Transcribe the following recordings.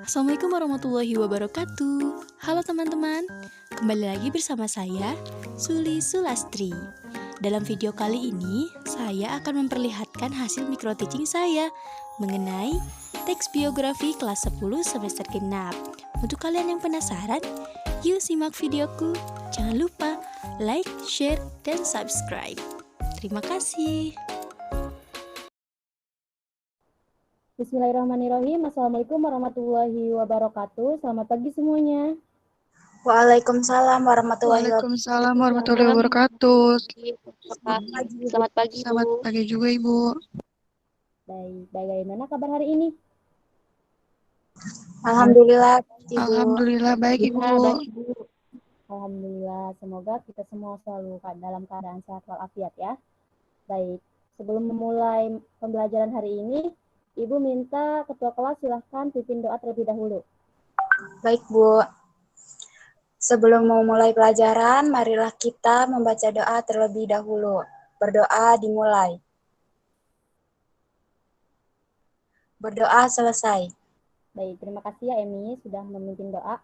Assalamualaikum warahmatullahi wabarakatuh. Halo teman-teman, kembali lagi bersama saya, Suli Sulastri. Dalam video kali ini, saya akan memperlihatkan hasil micro teaching saya mengenai teks biografi kelas 10 semester genap. Untuk kalian yang penasaran, yuk simak videoku. Jangan lupa like, share, dan subscribe. Terima kasih. Bismillahirrahmanirrahim. Assalamualaikum warahmatullahi wabarakatuh. Selamat pagi semuanya. Waalaikumsalam warahmatullahi wabarakatuh. Selamat pagi, Selamat Bu. pagi juga, Ibu. Baik, bagaimana kabar hari ini? Alhamdulillah, Ibu. Alhamdulillah baik, Ibu. Alhamdulillah, semoga kita semua selalu dalam keadaan sehat walafiat ya. Baik, sebelum memulai pembelajaran hari ini, Ibu minta ketua kelas silahkan pimpin doa terlebih dahulu. Baik, Bu. Sebelum memulai pelajaran, marilah kita membaca doa terlebih dahulu. Berdoa dimulai. Berdoa selesai. Baik, terima kasih ya Emi sudah memimpin doa.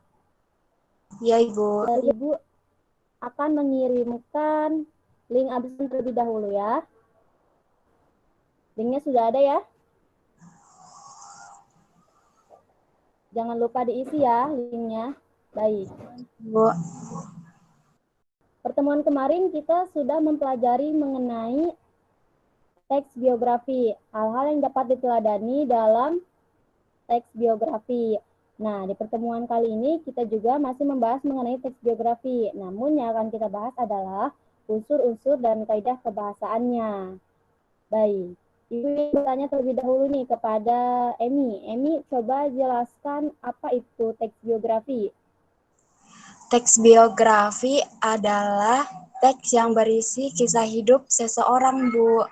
Ya, Ibu. Ibu akan mengirimkan link absen terlebih dahulu ya. Linknya sudah ada ya. Jangan lupa diisi ya linknya. Baik. Bu. Pertemuan kemarin kita sudah mempelajari mengenai teks biografi. Hal-hal yang dapat diteladani dalam teks biografi. Nah, di pertemuan kali ini kita juga masih membahas mengenai teks biografi. Namun yang akan kita bahas adalah unsur-unsur dan kaidah kebahasaannya. Baik. Ibu ingin bertanya terlebih dahulu nih kepada Emi. Emi, coba jelaskan apa itu teks biografi. Teks biografi adalah teks yang berisi kisah hidup seseorang, Bu.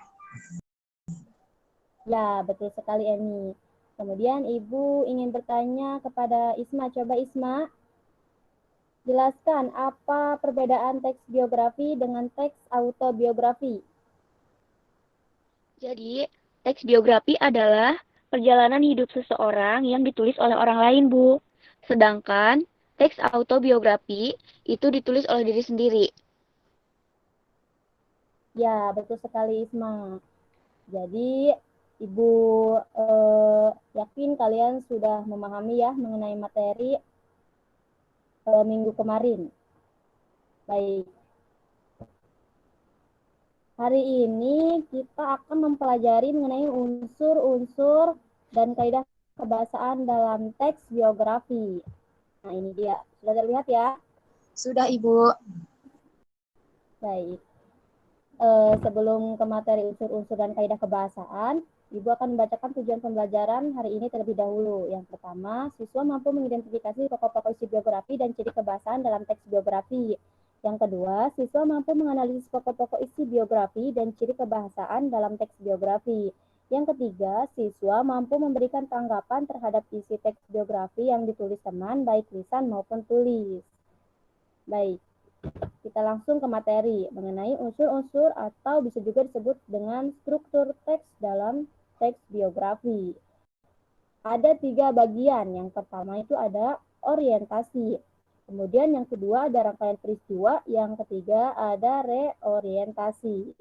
Ya, betul sekali Emi. Kemudian Ibu ingin bertanya kepada Isma. Coba Isma, jelaskan apa perbedaan teks biografi dengan teks autobiografi. Jadi, teks biografi adalah perjalanan hidup seseorang yang ditulis oleh orang lain, Bu. Sedangkan teks autobiografi itu ditulis oleh diri sendiri. Ya, betul sekali Isma. Jadi, Ibu yakin kalian sudah memahami ya mengenai materi minggu kemarin. Baik. Hari ini kita akan mempelajari mengenai unsur-unsur dan kaidah kebahasaan dalam teks biografi. Nah, ini dia. Sudah terlihat ya? Sudah, Ibu. Baik. Sebelum ke materi unsur-unsur dan kaidah kebahasaan, Ibu akan membacakan tujuan pembelajaran hari ini terlebih dahulu. Yang pertama, siswa mampu mengidentifikasi pokok-pokok isi biografi dan ciri kebahasaan dalam teks biografi. Yang kedua, siswa mampu menganalisis pokok-pokok isi biografi dan ciri kebahasaan dalam teks biografi. Yang ketiga, siswa mampu memberikan tanggapan terhadap isi teks biografi yang ditulis teman, baik lisan maupun tulis. Baik, kita langsung ke materi mengenai unsur-unsur atau bisa juga disebut dengan struktur teks dalam teks biografi. Ada 3 bagian. Yang pertama itu ada orientasi. Kemudian yang kedua ada rangkaian peristiwa, yang ketiga ada reorientasi.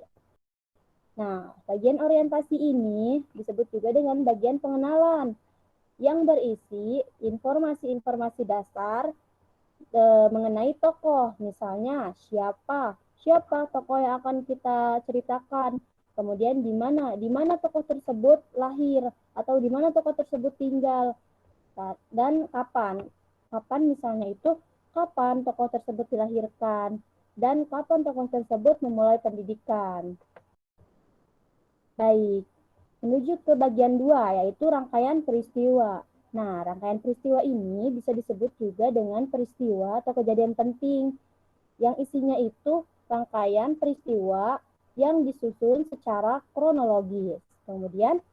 Nah, bagian orientasi ini disebut juga dengan bagian pengenalan yang berisi informasi-informasi dasar mengenai tokoh. Misalnya, siapa tokoh yang akan kita ceritakan. Kemudian di mana tokoh tersebut lahir atau di mana tokoh tersebut tinggal. Dan kapan misalnya itu kapan tokoh tersebut dilahirkan, dan kapan tokoh tersebut memulai pendidikan. Baik, menuju ke bagian 2, yaitu rangkaian peristiwa. Nah, rangkaian peristiwa ini bisa disebut juga dengan peristiwa atau kejadian penting, yang isinya itu rangkaian peristiwa yang disusun secara kronologis. Kemudian,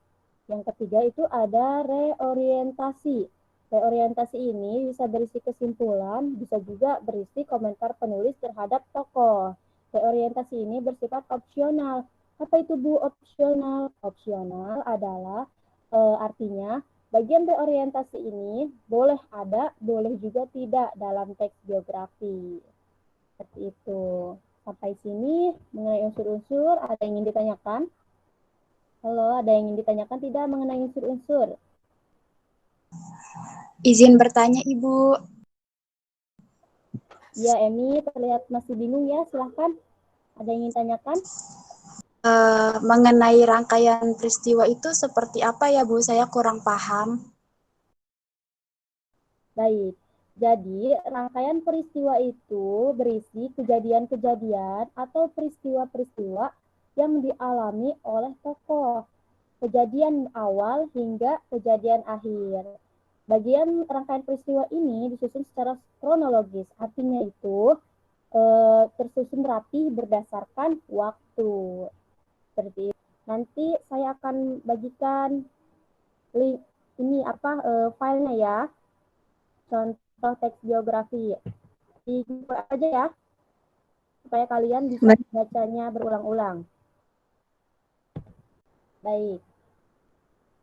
yang ketiga itu ada reorientasi. Reorientasi ini bisa berisi kesimpulan, bisa juga berisi komentar penulis terhadap tokoh. Reorientasi ini bersifat opsional. Apa itu Bu opsional? Opsional adalah artinya Bagian reorientasi ini boleh ada, boleh juga tidak dalam teks biografi. Seperti itu. Sampai sini mengenai unsur-unsur, ada yang ingin ditanyakan? Halo, ada yang ingin ditanyakan tidak mengenai unsur-unsur? Izin bertanya, Ibu. Ya, Emi terlihat masih bingung ya, silahkan. Ada yang ingin tanyakan? Mengenai rangkaian peristiwa itu seperti apa ya, Bu? Saya kurang paham. Baik, jadi rangkaian peristiwa itu berisi kejadian-kejadian atau peristiwa-peristiwa yang dialami oleh tokoh. Kejadian awal hingga kejadian akhir. Bagian rangkaian peristiwa ini disusun secara kronologis, artinya itu tersusun rapi berdasarkan waktu. Seperti itu. Nanti saya akan bagikan link ini filenya ya, contoh teks biografi di Google aja ya, supaya kalian bisa bacanya berulang-ulang. Baik.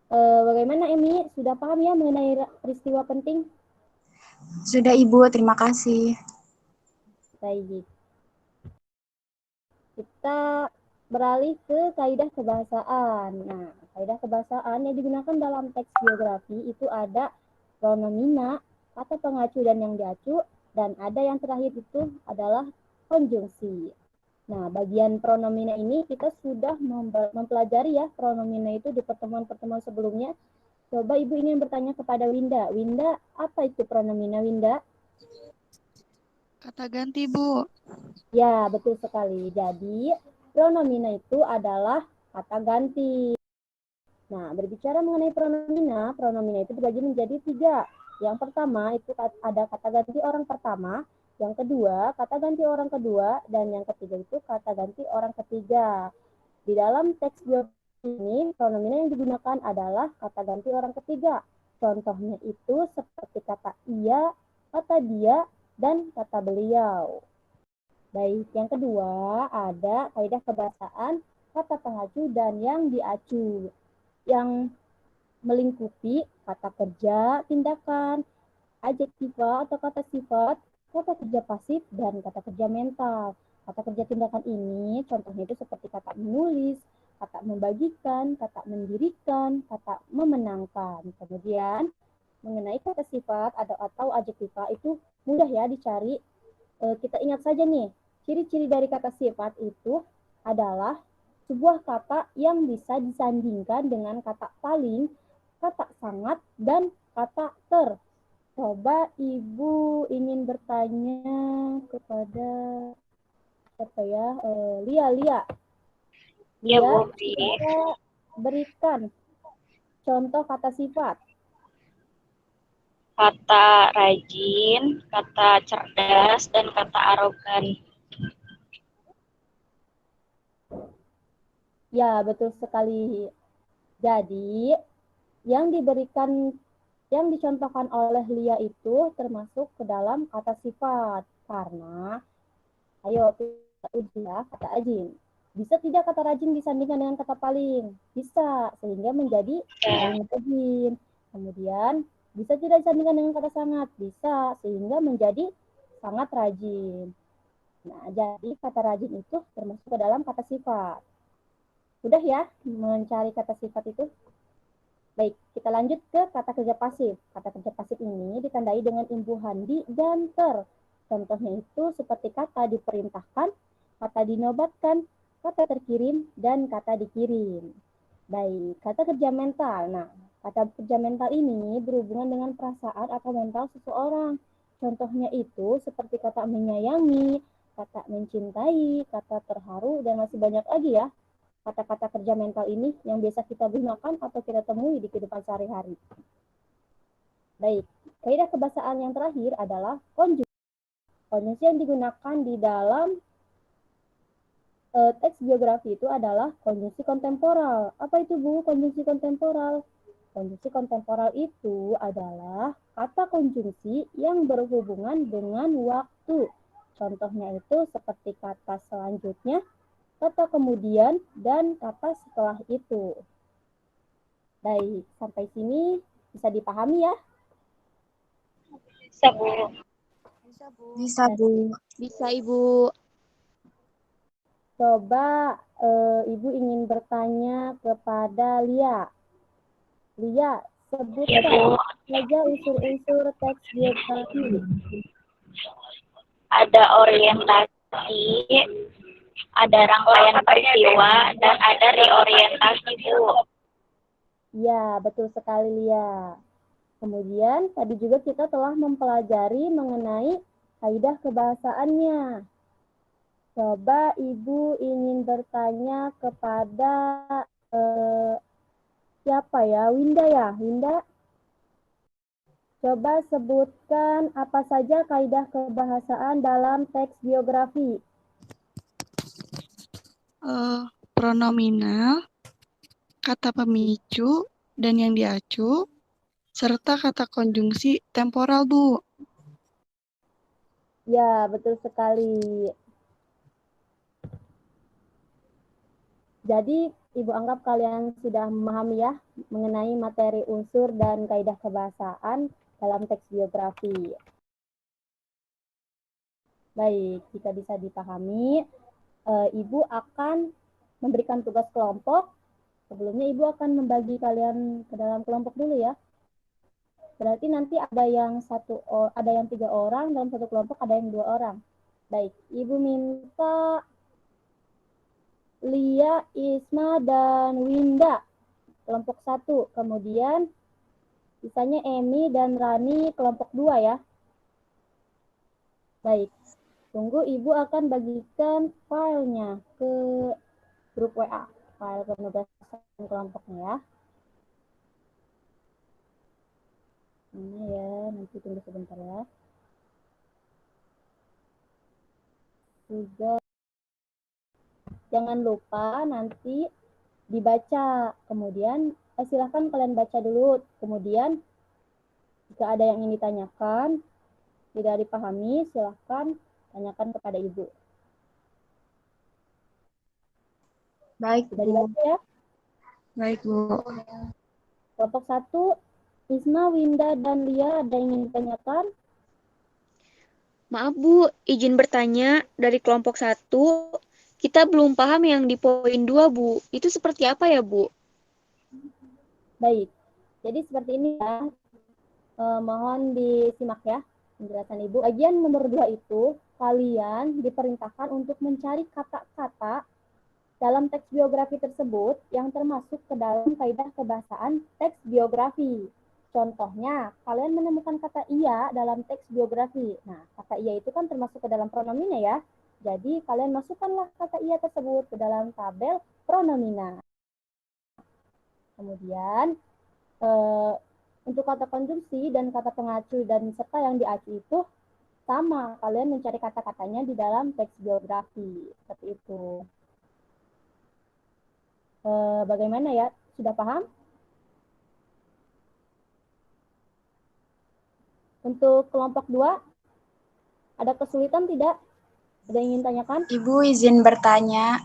Bagaimana Emi? Sudah paham ya mengenai peristiwa penting? Sudah, Ibu. Terima kasih. Baik. Kita beralih ke kaidah kebahasaan. Nah, kaidah kebahasaan yang digunakan dalam teks biografi itu ada pronomina, kata pengacu dan yang diacu, dan ada yang terakhir itu adalah konjungsi. Nah, bagian pronomina ini kita sudah mempelajari ya pronomina itu di pertemuan-pertemuan sebelumnya. Coba Ibu ingin bertanya kepada Winda. Winda, apa itu pronomina, Winda? Kata ganti, Bu. Ya, betul sekali. Jadi, pronomina itu adalah kata ganti. Nah, berbicara mengenai pronomina itu dibagi menjadi 3. Yang pertama itu ada kata ganti orang pertama, yang kedua kata ganti orang kedua, dan yang ketiga itu kata ganti orang ketiga. Di dalam teks biografi ini, pronomina yang digunakan adalah kata ganti orang ketiga. Contohnya itu seperti kata ia, kata dia, dan kata beliau. Baik, yang kedua ada kaidah kebahasaan, kata pengacu dan yang diacu. Yang melingkupi kata kerja, tindakan, adjektiva atau kata sifat, kata kerja pasif, dan kata kerja mental. Kata kerja tindakan ini contohnya itu seperti kata menulis, kata membagikan, kata mendirikan, kata memenangkan. Kemudian mengenai kata sifat atau adjektiva itu mudah ya dicari. Kita ingat saja nih, ciri-ciri dari kata sifat itu adalah sebuah kata yang bisa disandingkan dengan kata paling, kata sangat, dan kata ter. Coba Ibu ingin bertanya kepada siapa ya? Lia. Ya, Lia, Bu. kita berikan contoh kata sifat. Kata rajin, kata cerdas, dan kata arogan. Ya, betul sekali. Jadi, yang dicontohkan oleh Lia itu termasuk ke dalam kata sifat. Karena, ayo kita uji ya, kata rajin. Bisa tidak kata rajin disandingkan dengan kata paling? Bisa, sehingga menjadi paling rajin. Kemudian, bisa tidak disandingkan dengan kata sangat? Bisa, sehingga menjadi sangat rajin. Nah, jadi kata rajin itu termasuk ke dalam kata sifat. Sudah ya mencari kata sifat itu? Baik, kita lanjut ke kata kerja pasif. Kata kerja pasif ini ditandai dengan imbuhan di dan ter. Contohnya itu seperti kata diperintahkan, kata dinobatkan, kata terkirim, dan kata dikirim. Baik, kata kerja mental. Nah, kata kerja mental ini berhubungan dengan perasaan atau mental seseorang. Contohnya itu seperti kata menyayangi, kata mencintai, kata terharu, dan masih banyak lagi ya kata-kata kerja mental ini yang biasa kita gunakan atau kita temui di kehidupan sehari-hari. Baik, kaidah kebahasaan yang terakhir adalah konjungsi. Konjungsi yang digunakan di dalam teks biografi itu adalah konjungsi kontemporal. Apa itu Bu, konjungsi kontemporal? Konjungsi kontemporal itu adalah kata konjungsi yang berhubungan dengan waktu. Contohnya itu seperti kata selanjutnya, kata kemudian, dan kata setelah itu. Baik, sampai sini Bisa dipahami ya? Bisa, Bu. Bisa, Bu. Bisa, Ibu. Coba Ibu ingin bertanya kepada Lia. Lia, sebutkan saja unsur-unsur teks biografi. Ada orientasi, ada rangkaian peristiwa, dan ada reorientasi, Bu. Ya, betul sekali Lia. Kemudian tadi juga kita telah mempelajari mengenai kaidah kebahasaannya. Coba Ibu ingin bertanya kepada siapa ya? Winda ya? Winda? Coba sebutkan apa saja kaidah kebahasaan dalam teks biografi. Pronominal, kata pemicu, dan yang diacu, serta kata konjungsi temporal, Bu. Ya, betul sekali. Jadi, Ibu anggap kalian sudah memahami ya mengenai materi unsur dan kaidah kebahasaan dalam teks biografi. Baik, jika bisa dipahami, Ibu akan memberikan tugas kelompok. Sebelumnya Ibu akan membagi kalian ke dalam kelompok dulu ya. Berarti nanti ada yang 3 orang, dalam satu kelompok ada yang 2 orang. Baik, Ibu minta Lia, Isma, dan Winda kelompok 1. Kemudian sisanya Emi dan Rani kelompok 2 ya. Baik, tunggu Ibu akan bagikan filenya ke grup WA, file penugasan kelompoknya ya. Ini ya, nanti tunggu sebentar ya. Juga jangan lupa nanti dibaca, kemudian silahkan kalian baca dulu, kemudian jika ada yang ingin ditanyakan, tidak dipahami, silahkan tanyakan kepada Ibu. Baik, Sudah Bu. dibaca ya? Baik, Bu. Kelompok 1, Isma, Winda, dan Lia, ada yang ingin ditanyakan? Maaf, Bu, izin bertanya, dari kelompok 1, kita belum paham yang di poin 2, Bu. Itu seperti apa ya, Bu? Baik, jadi seperti ini ya. Mohon disimak ya penjelasan Ibu. Bagian nomor 2 itu, kalian diperintahkan untuk mencari kata-kata dalam teks biografi tersebut yang termasuk ke dalam kaidah kebahasaan teks biografi. Contohnya, kalian menemukan kata iya dalam teks biografi. Nah, kata iya itu kan termasuk ke dalam pronomina ya. Jadi, kalian masukkanlah kata iya tersebut ke dalam tabel pronomina. Kemudian, untuk kata konjungsi dan kata pengacu dan serta yang diacu itu sama. Kalian mencari kata-katanya di dalam teks biografi. Seperti itu. Bagaimana ya? Sudah paham? Untuk kelompok 2, ada kesulitan tidak? Ada yang ingin tanyakan? Ibu izin bertanya,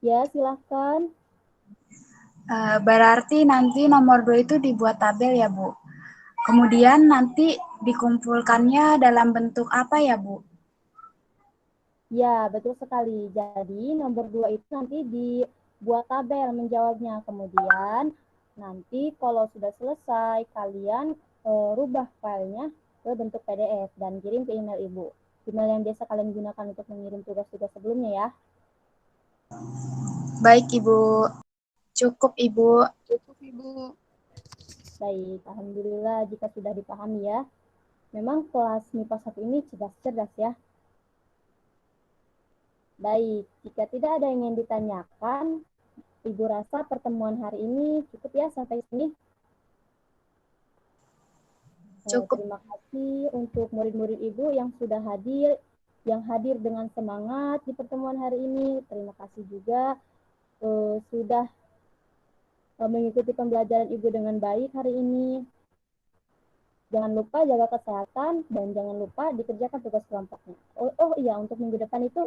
Ya, silahkan. berarti nanti nomor 2 itu dibuat tabel ya, Bu? Kemudian nanti dikumpulkannya dalam bentuk apa ya, Bu? Ya, betul sekali. Jadi, nomor 2 itu nanti dibuat tabel menjawabnya. Kemudian, nanti kalau sudah selesai, kalian rubah filenya ke bentuk PDF dan kirim ke email Ibu. Email yang biasa kalian gunakan untuk mengirim tugas-tugas sebelumnya ya. Baik, Ibu. Cukup, Ibu. Cukup, Ibu. Baik, Alhamdulillah jika sudah dipahami ya. Memang kelas MIPA 1 ini cerdas-cerdas ya. Baik, jika tidak ada yang ingin ditanyakan, Ibu rasa pertemuan hari ini cukup ya sampai sini. Cukup. Terima kasih untuk murid-murid Ibu yang sudah hadir, yang hadir dengan semangat di pertemuan hari ini. Terima kasih juga sudah mengikuti pembelajaran Ibu dengan baik hari ini. Jangan lupa jaga kesehatan dan jangan lupa dikerjakan tugas kelompoknya. Oh iya, untuk minggu depan itu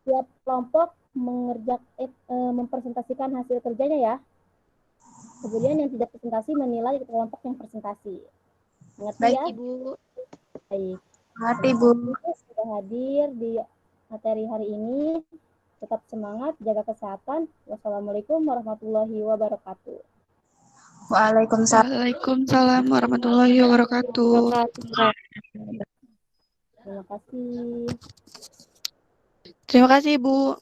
setiap kelompok mempresentasikan hasil kerjanya ya. Kemudian yang tidak presentasi menilai kelompok yang presentasi. Mengerti Baik, ya? Ibu. Baik. Ngerti, Terima Bu. kasih sudah hadir di materi hari ini. Tetap semangat, jaga kesehatan. Wassalamualaikum warahmatullahi wabarakatuh. Waalaikumsalam. Waalaikumsalam warahmatullahi wabarakatuh. Terima kasih. Terima kasih, Bu.